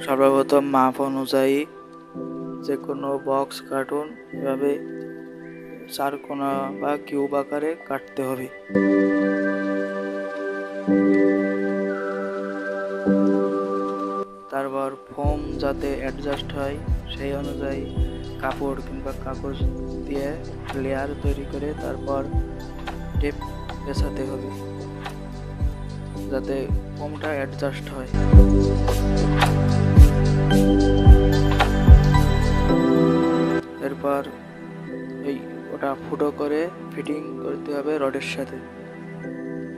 সর্বপ্রথম মাপ অনুযায়ী যে কোনো বক্স কার্টুন এভাবে চারকোনা বা কিউব আকারে কাটতে হবে। তারপর ফোম যাতে অ্যাডজাস্ট হয় সেই অনুযায়ী কাপড় কিংবা কাগজ দিয়ে লেয়ার তৈরি করে তারপর টেপ পেঁচাতে হবে যাতে ফোমটা অ্যাডজাস্ট হয়। এরপর ওটা ফুটো করে ফিটিং করতে হবে রডের সাথে।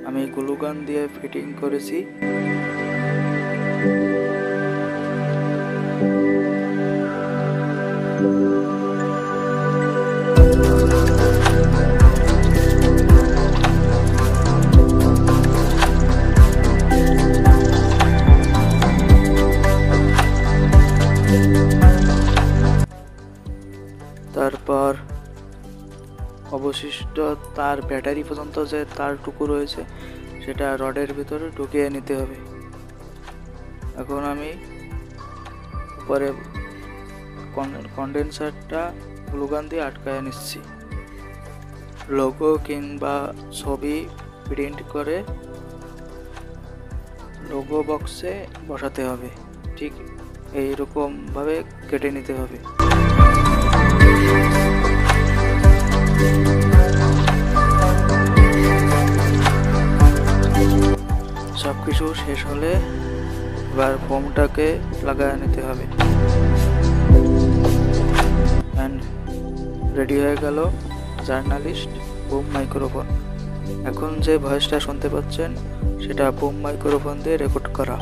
আমি গ্লু গান দিয়ে ফিটিং করেছি। তারপর অবশিষ্ট তার ব্যাটারি পর্যন্ত যে তারটুকু রয়েছে সেটা রডের ভিতরে ঢুকিয়ে নিতে হবে। এখন আমি উপরে কন্ডেন্সারটা গ্লুগান দিয়ে আটকায় নিচ্ছি। লোগো কিংবা ছবি প্রিন্ট করে লোগো বক্সে বসাতে হবে। ঠিক এইরকম ভাবে কেটে নিতে হবে। সবকিছু শেষ হলে এবার ফোমটাকে লাগায় নিতে হবে। রেডি হয়ে গেল জার্নালিস্ট বুম মাইক্রোফোন। এখন যে ভয়েসটা শুনতে পাচ্ছেন সেটা বুম মাইক্রোফোন দিয়ে রেকর্ড করা।